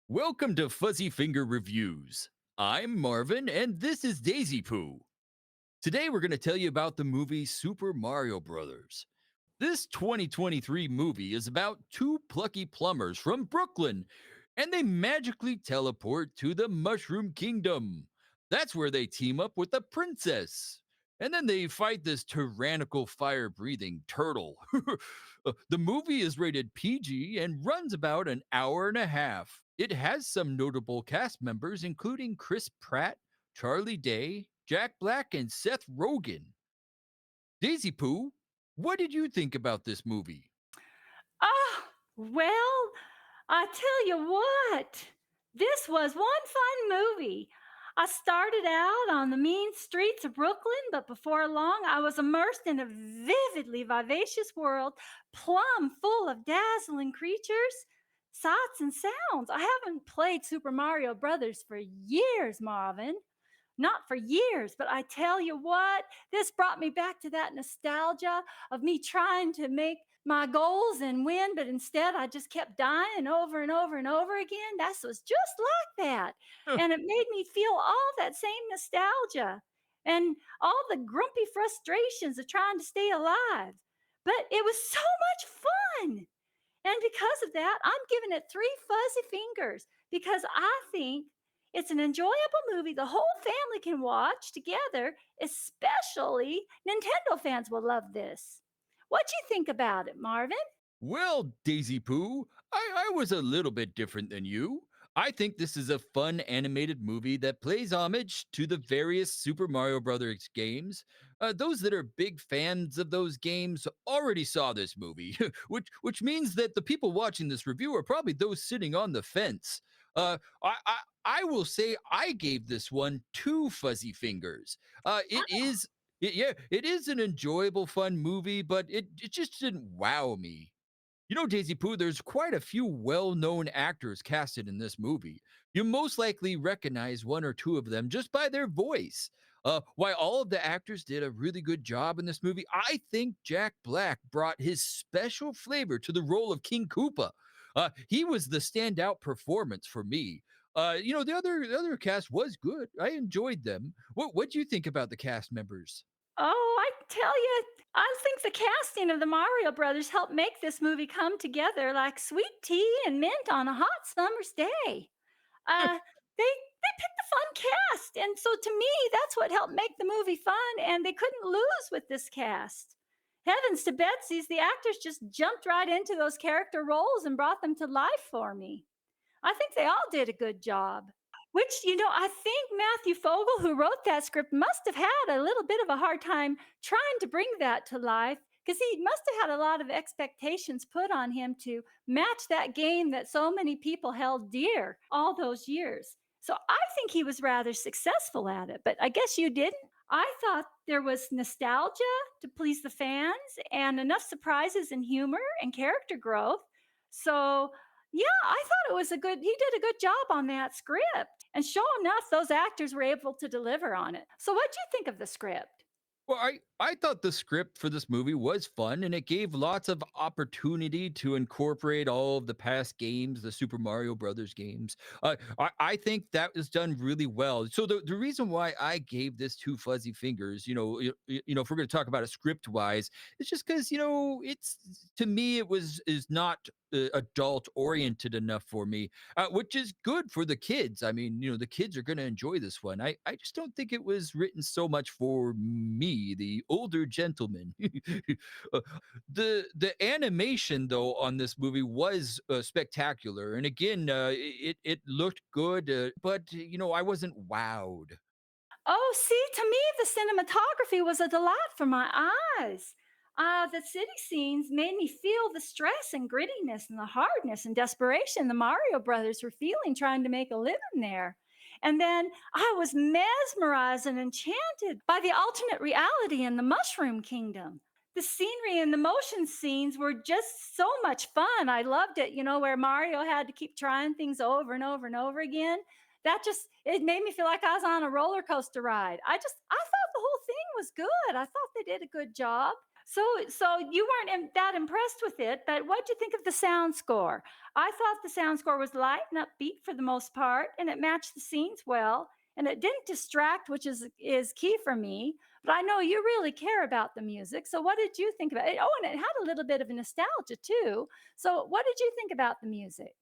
Welcome to Fuzzy Finger Reviews. I'm Marvin, and this is Daisy Pooh. Today, we're going to tell you about the movie Super Mario Brothers. This 2023 movie is about two plucky plumbers from Brooklyn, and they magically teleport to the Mushroom Kingdom. That's where they team up with the princess. And then they fight this tyrannical fire breathing turtle. The movie is rated PG and runs about an hour and a half. It has some notable cast members, including Chris Pratt, Charlie Day, Jack Black, and Seth Rogen. Daisy Pooh, what did you think about this movie? Oh, well, I tell you what, this was one fun movie. I started out on the mean streets of Brooklyn, but before long I was immersed in a vividly vivacious world, plumb full of dazzling creatures, sights, and sounds. I haven't played Super Mario Brothers for years, Marvin. Not for years, but I tell you what, this brought me back to that nostalgia of me trying to make my goals and win, but instead I just kept dying over and over and over again. That was just like that. And it made me feel all that same nostalgia and all the grumpy frustrations of trying to stay alive. But it was so much fun. And because of that, I'm giving it three fuzzy fingers because I think it's an enjoyable movie the whole family can watch together, especially Nintendo fans will love this. What do you think about it, Marvin? Well, Daisy Pooh, I was a little bit different than you. I think this is a fun animated movie that plays homage to the various Super Mario Brothers games. Those that are big fans of those games already saw this movie, which means that the people watching this review are probably those sitting on the fence. Uh, I, I I will say I gave this one two fuzzy fingers. It is an enjoyable, fun movie, but it just didn't wow me. You know, Daisy Pooh, there's quite a few well known actors casted in this movie. You most likely recognize one or two of them just by their voice. While all of the actors did a really good job in this movie, I think Jack Black brought his special flavor to the role of King Koopa. He was the standout performance for me. The other cast was good. I enjoyed them. What do you think about the cast members? Oh, I tell you, I think the casting of the Mario Brothers helped make this movie come together like sweet tea and mint on a hot summer's day. They picked a fun cast, and so to me, that's what helped make the movie fun. And they couldn't lose with this cast. Heavens to Betsy's, the actors just jumped right into those character roles and brought them to life for me. I think they all did a good job. Which, I think Matthew Fogel, who wrote that script, must have had a little bit of a hard time trying to bring that to life because he must have had a lot of expectations put on him to match that game that so many people held dear all those years. So I think he was rather successful at it, but I guess you didn't. I thought there was nostalgia to please the fans and enough surprises and humor and character growth. So yeah, I thought he did a good job on that script. And sure enough, those actors were able to deliver on it. So what do you think of the script? Well, I thought the script for this movie was fun and it gave lots of opportunity to incorporate all of the past games, the Super Mario Brothers games. I think that was done really well. So the reason why I gave this two fuzzy fingers, if we're going to talk about it script wise, it's just because it's to me it was is not adult oriented enough for me, which is good for the kids. I mean, the kids are going to enjoy this one. I just don't think it was written so much for me, the older gentleman. Uh, the animation though on this movie was spectacular, and again, it looked good, but I wasn't wowed. Oh, see, to me, the cinematography was a delight for my eyes. The city scenes made me feel the stress and grittiness and the hardness and desperation the Mario brothers were feeling trying to make a living there. And then I was mesmerized and enchanted by the alternate reality in the Mushroom Kingdom. The scenery and the motion scenes were just so much fun. I loved it, where Mario had to keep trying things over and over and over again. It made me feel like I was on a roller coaster ride. I thought the whole thing was good. I thought they did a good job. So you weren't that impressed with it, but what'd you think of the sound score? I thought the sound score was light and upbeat for the most part, and it matched the scenes well, and it didn't distract, which is key for me. But I know you really care about the music. So what did you think about it? Oh, and it had a little bit of a nostalgia too. So what did you think about the music?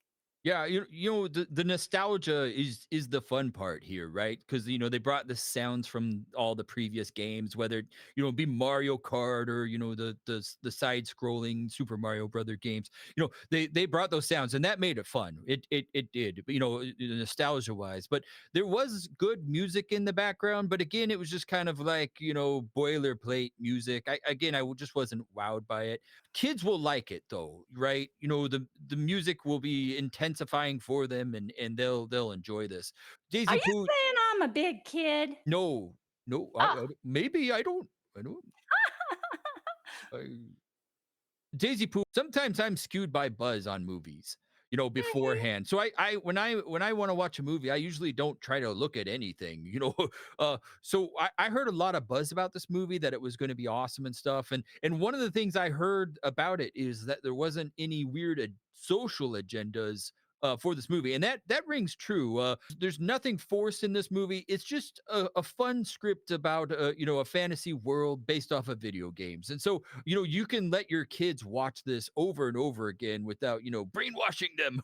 Yeah, you know the nostalgia is the fun part here, right? Because they brought the sounds from all the previous games, whether it be Mario Kart or the side scrolling Super Mario Brother games. They brought those sounds and that made it fun. It did, nostalgia wise. But there was good music in the background, but again, it was just kind of like boilerplate music. Just wasn't wowed by it. Kids will like it though, right? The music will be intensifying for them, and they'll enjoy this. Are Daisy you Poo, saying I'm a big kid? no, no, Oh, maybe I don't, I, Daisy Poo. Sometimes I'm skewed by buzz on movies, mhm. beforehand. So when I want to watch a movie, I usually don't try to look at anything. So I heard a lot of buzz about this movie that it was going to be awesome and stuff. And one of the things I heard about it is that there wasn't any weird social agendas. For this movie, and that rings true. There's nothing forced in this movie. It's just a fun script about a fantasy world based off of video games, and so you can let your kids watch this over and over again without, brainwashing them.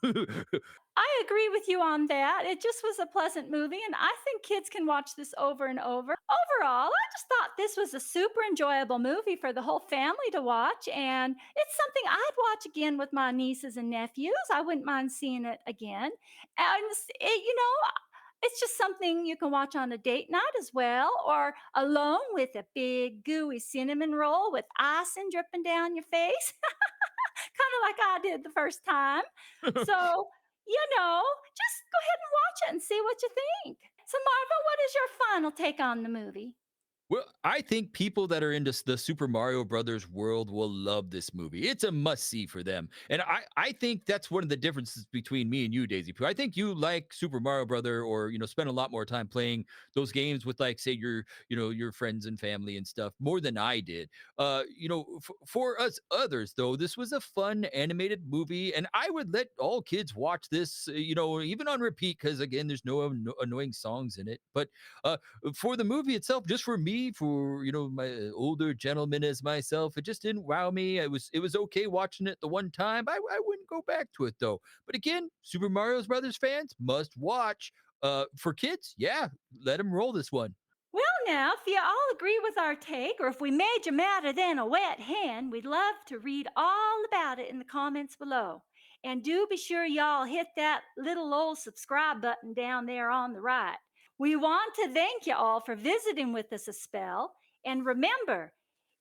I agree with you on that. It just was a pleasant movie, and I think kids can watch this over and over. Overall, I just thought this was a super enjoyable movie for the whole family to watch, and it's something I'd watch again with my nieces and nephews. I wouldn't mind seeing it again. And it's just something you can watch on a date night as well, or alone with a big gooey cinnamon roll with icing dripping down your face, kind of like I did the first time. So, just go ahead and watch it and see what you think. So, Marva, what is your final take on the movie? Well, I think people that are into the Super Mario Brothers world will love this movie. It's a must see for them. And I think that's one of the differences between me and you, Daisy Pooh. I think you like Super Mario Brother, or spend a lot more time playing those games with, like, say, your friends and family and stuff more than I did. For us others though, this was a fun animated movie, and I would let all kids watch this, even on repeat, cuz again, there's no annoying songs in it. But uh for the movie itself, just for me, for my older gentleman as myself, it just didn't wow me. It was okay watching it the one time. I wouldn't go back to it though. But again, Super Mario Brothers fans must watch. For kids, yeah, let them roll this one. Well, now, if you all agree with our take, or if we made you madder than a wet hen, we'd love to read all about it in the comments below. And do be sure y'all hit that little old subscribe button down there on the right. We want to thank you all for visiting with us a spell. And remember,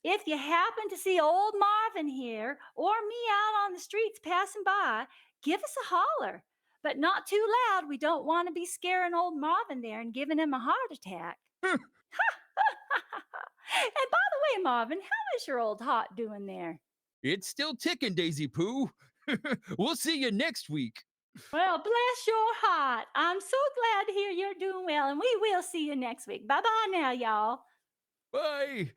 if you happen to see old Marvin here or me out on the streets passing by, give us a holler. But not too loud. We don't want to be scaring old Marvin there and giving him a heart attack. And by the way, Marvin, how is your old heart doing there? It's still ticking, Daisy Pooh. We'll see you next week. Well, bless your heart. I'm so glad to hear you're doing well, and we will see you next week. Bye bye now, y'all. Bye.